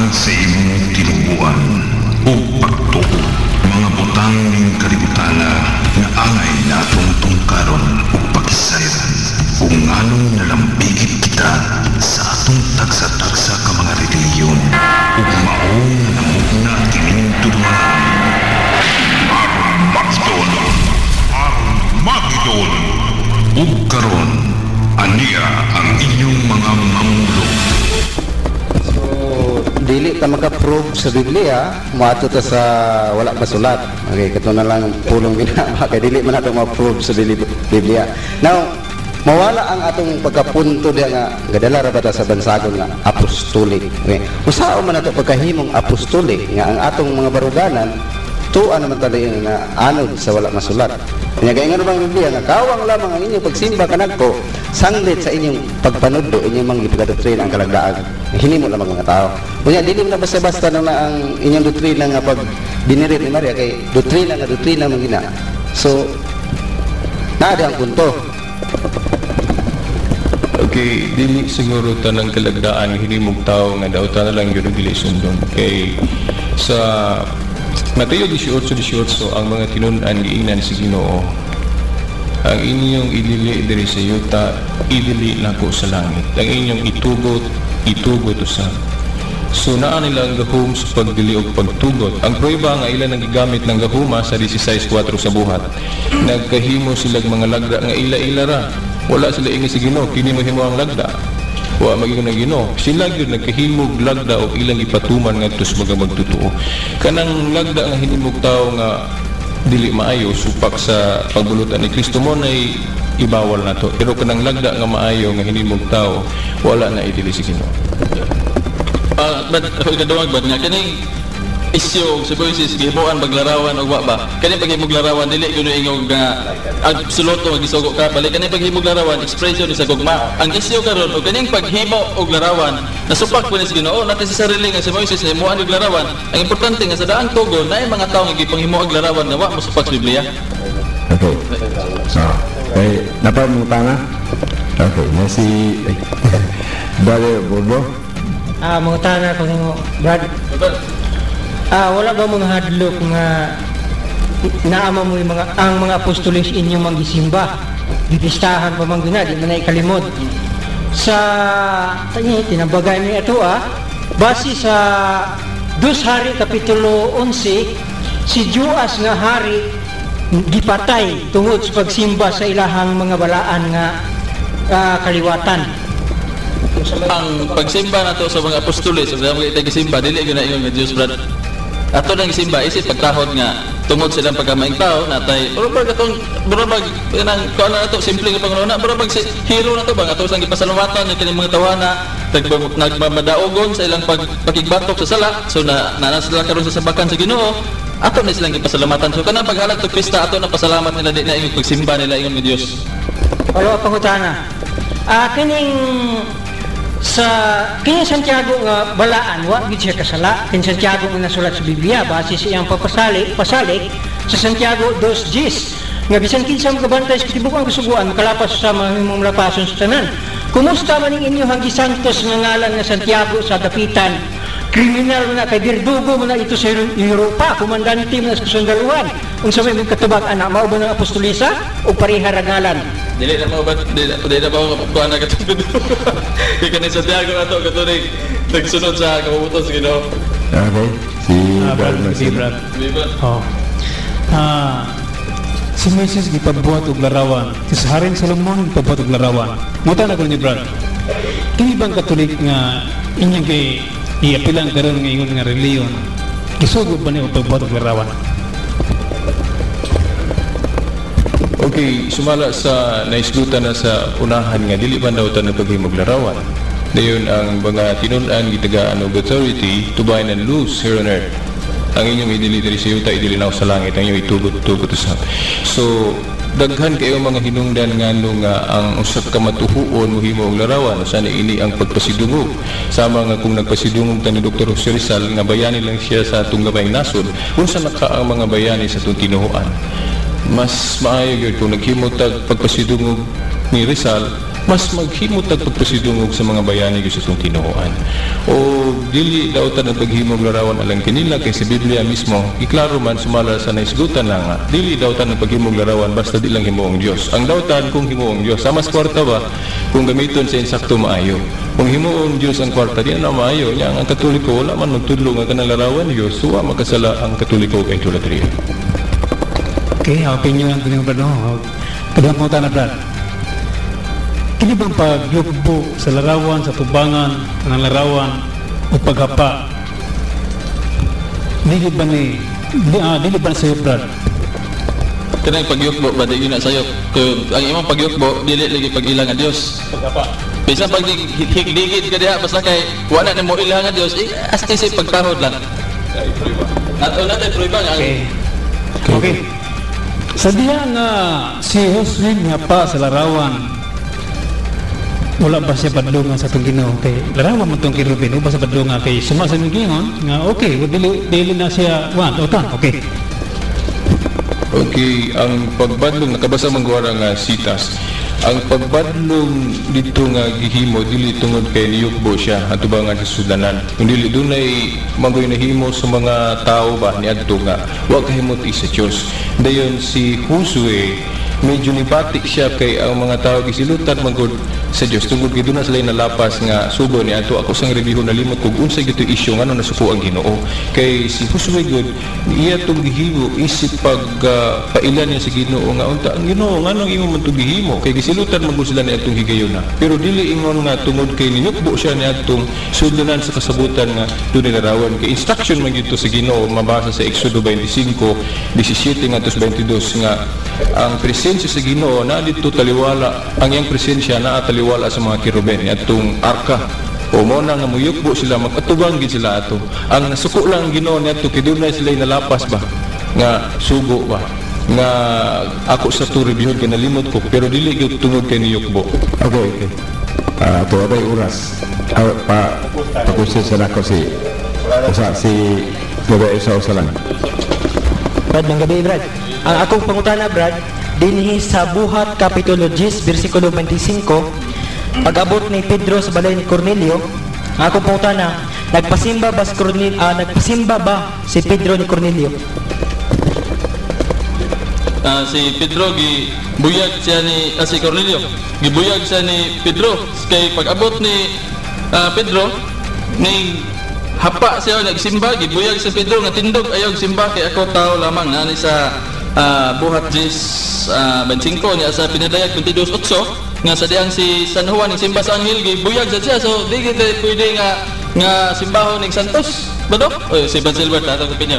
sa imong tinubuan o pagtuo mga butang ning kalibutana nga angay natong tungkaron o pagisayran kung nganong nalambigit kita sa atong tagsa-tagsa ka mga reliyon ug maong namugna kining tudungan. Armageddon! Ug karon aniya ang inyong mga mamulo. So, dili ta maka-prove sa Biblia, muato ta sa wala masulat. Okay, kato na lang pulong binama kay dili man nato ma-prove sa Biblia. Now, mawala ang atong pagkapunto diya nga gadala ra ba ta sa bansagon nga apostolic. Okay. Usao man nato pagkahimong apostolic nga ang atong mga baruganan tuan naman tali na anod sa wala masulat. Kanya gaya nga naman Biblia nga kawang lamang ang inyong pagsimba kanagko sanglit sa inyong pagpanudlo inyong mga ipagadotrina ang kalagdaan. Hinimo lamang mga tao. Kunya dili mo na basta-basta na ang inyong doktrina nga pag binirit ni Maria kay doktrina man gina. So naada ang punto. Okay, dili siguro tanang kalagdaan hinimog tao nga daw ta na lang gyud dili sundon kay sa Mateo 18:18 ang mga tinun-an giingnan si Ginoo. Ang inyong idili diri sa yuta, idili nako sa langit. Ang inyong itugot usab. So naa nila ang gahum sa pagdili og pagtugot. Ang prueba nga ila nagigamit ng gahuma sa 16:4 sa buhat. Nagkahimo sila mga lagda nga ila-ila ra. Wala sila ingon si Ginoo, kini mo himo ang lagda. Wa magiingon ng Ginoo. Sila gyud nagkahimog lagda og ilang ipatuman ngadto sa mga magtotoo. Kanang lagda nga hinimog tawo nga dili maayo supak sa pagbulutan ni Kristo mo nay ibawal nato. Pero kanang lagda nga maayo nga hinimog tawo wala na idili si Ginoo. But kadawag bad nga kaning isyo sa boyses gihimuan maglarawan og wa ba kani paghimog larawan dili kuno ingog nga absoluto magisugo ka balik kani paghimog larawan expression sa gugma ang isyo karon og kaning paghimo og larawan nasupak po ni sa Ginoo natin sa sarili nga sa boyses himuan og larawan ang importante nga sa daang tugon na mga tawo nga gipanghimo og larawan nga wa mosupak sa Biblia. Okay. So, napamuta na? Okay, nasi Brother Bordo. Mga na ko nimo Brad. Wala ba mga hadlok nga naama mo ang mga apostolis inyong magisimba dipistahan pa man gina di man ay kalimot sa tinabagay mi ato base sa 2 Hari kapitulo 11 si Joas nga hari gipatay tungod sa pagsimba sa ilahang mga balaan nga kaliwatan. Ang pagsimba nato sa mga apostoles sa mga itagisimba dili gyud na ingon nga Dios Brad. Ato nang simba isip pagtahod nga tungod silang pagkamaing tao natay burabag atong burabag nang kuan na nato simple nga pangununa burabag si hero na to bang ato sang gipasalamatan ng kining mga tawana nagmamadaogon sa ilang pagigbatok sa sala so na sila karon sa sabakan sa Ginoo ato na silang gipasalamatan so kanang paghalag og pista ato na pasalamat nila di na ingon pagsimba nila ingon nga Dios. Wala pangutana. Kining Santiago nga balaan wa gid siya kasala kin Santiago nga nasulat sa Biblia base sa iyang pasalig sa Santiago 2:10 nga bisan kinsa magabantay sa tibukan kasuguan makalapas sa mahimong lapason sa tanan. Kumusta man ning inyong gisantos nga ngalan nga Santiago sa dapitan kriminal na kay birdugo mo na ito sa Europa komandante mo sa sundaluhan unsa may katubag anak mao ba ng apostolisa o pareha rangalan. Dili na mo ba dili na ba kuan na katubag kay kanang Santiago ato katunig nagsunod sa kabubuton sa Ginoo. Okay, si Brad. Si Moises gipabuhat og larawan, si Haring Solomon gipabuhat og larawan. Muta na ko ni Brad. Kini bang Katolik nga inyong iapilan karon nga ingon nga reliyon, gisugod ba niyo pagbuhat og larawan? Okay, sumala sa naisgutan na sa unahan nga dili man daw ta nagpaghimog larawan. Dayon ang mga tinun-an gitagaan og authority to bind and loose here on earth. Ang inyong idili diri sa yuta idili na sa langit ang inyong itugot usab. So daghan kayo mga hinungdan ngano nga ang usab ka matuhuon mo himo og larawan usa ni ini ang pagpasidungog sama nga kung nagpasidungog ta ni Dr. Jose Rizal nga bayani lang siya sa atong gamayng nasod unsa naka ang mga bayani sa atong tinuhuan. Mas maayo gyud kung naghimo tag pagpasidungog ni Rizal mas maghimo tag pagpasidungog sa mga bayani gyud sa itong tinuoan. O dili daw ta paghimog larawan alang kanila kay sa Biblia mismo iklaro man sumala sa naisgutan na nga dili daw ta paghimog larawan basta di lang himuong Dios. Ang dawtan kung himuong Dios sa mas kwarta ba kung gamiton sa insakto maayo. Kung himuong Dios ang kwarta di na maayo nya ang Katoliko wala man magtudlo nga kanang larawan Dios suwa makasala ang Katoliko kay idolatria. Okay, ang opinion ng Ginoo Brad. Kadang mo ta na Brad. Kini bang pagyugbo sa larawan, sa tubangan ng larawan o paghapa? Dili ba sa'yo Brad? Kanang pagyukbo ba di yun na sa'yo? Kung ang imong pagyukbo dili lagi pag-ilang nga Dios. Paghapa. Bisan pag higdigit ka diha basta kay wala na mo ilang nga Dios, asti si pagtahod lang. Nato na tayo prueba nga. Okay. Sa diha nga si Josue nga pa sa larawan, wala ba siya padlungan sa itong Ginoo kay larawan mo itong kirubin o ba sa padlungan kay sumasabi gingon nga okay, dili na siya okay. Okay, ang pagbadlong nakabasa man guwara nga sitas. Ang pagbadlong dito nga gihimo dili tungod kay niyukbo siya atubangan sa sudanan. Kung dili dunay magoy nahimo sa mga tao ba niadto nga wa kahimot sa Dios. Dayon si Josue medyo nibati siya kay ang mga tao gisilutan magod sa Dios tungod gid na sila nalapas nga sugo ni ato ako sang review nalimot kog unsay gito isyu ngano nasuko ang Ginoo kay si Josue gud iya tong gihimo isip pag pailan niya sa Ginoo nga unta ang Ginoo ngano imo man tong gihimo kay gisilutan magud sila ni atong higayuna pero dili ingon nga tungod kay ninyukbo siya ni atong sudanan sa kasabutan nga dunay larawan kay instruction man gito sa Ginoo mabasa sa Exodo 25:17 ngadto 22 nga ang presensya sa Ginoo na dito taliwala ang iyang presensya na taliwala sa mga kiruben atong arka o mo na nga muyukbo sila magkatubang gid sila ato ang nasuko lang ang Ginoo niadto kay dunay sila nalapas ba nga sugo ba nga ako sa to review kay nalimot ko pero dili gyud tungod kay niyukbo. Okay. Tuwabay oras. Pakusin sa nako si Tuwabay isa lang. Brad, ng gabi Brad. Ang akong pangutana Brad, dinhi sa Buhat Kapitulo 10 versikulo 25 pag-abot ni Pedro sa balay ni Cornelio, ang akong pangutana, nagpasimba ba si Pedro ni Cornelio? Si Pedro gibuyag siya ni si Cornelio gibuyag siya ni Pedro kay pag-abot ni Pedro ni hapa siya nagsimba gibuyag sa Pedro nga tindog ayaw simba kay ako tao lamang na ni sa Buhat 10 25 niya sa pinadayag 22:8 nga sa diyang si San Juan ng simba sa anghel gibuyag sa siya so di kita pwede nga simbahon ng Santos Bado? Si Ban Silver, tatang opinion.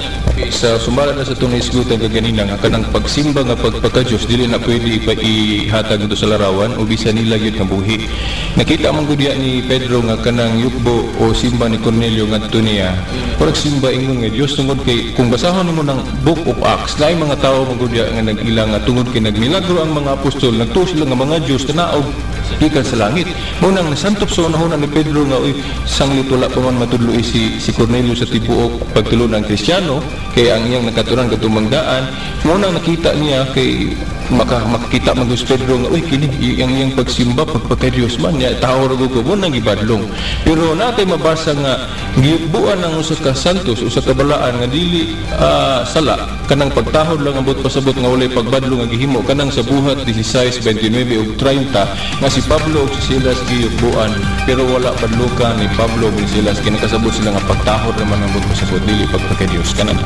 Sa sumala na sa itong naisgutan kaganina nga kanang pagsimba nga pagpaka-Diyos dili na pwede ihatag ito sa larawan o bisa nila yun nga buhi. Nakita mong gudya ni Pedro nga kanang yukbo o simba ni Cornelio nga ito niya. Parang simba ingon nga Diyos tungod kay kung basahon mo ng Book of Acts na mga tao magudya nga nag-ilang nga tungod kay nagmilagro ang mga apostol nagtuo sila nga mga Diyos tanaog gikan sa langit. Munang nasantop sa unahon ni Pedro nga sanglit wala pa man matudloy si Cornelio sa tibuok pagtulon ng Kristiyano kay ang iyang nakaturan katong daan. Munang nakita niya kay makita man si Pedro nga kini ang iyang pagsimba pagpaka-Dios man niya tao ra ko munang gibadlong. Pero natay mabasa nga gibuan ang usa ka santos usa ka balaan nga dili sala kanang pagtahod lang abot pasabot nga walay pagbadlong nga gihimo kanang sa Buhat 16:29 ug 30 nga si Pablo ug si Silas gibuan pero wala padlukan ni Pablo ug Silas kinakasabot sila nga pagtahod naman ang abot pasabot dili pagpaka-Dios kanan.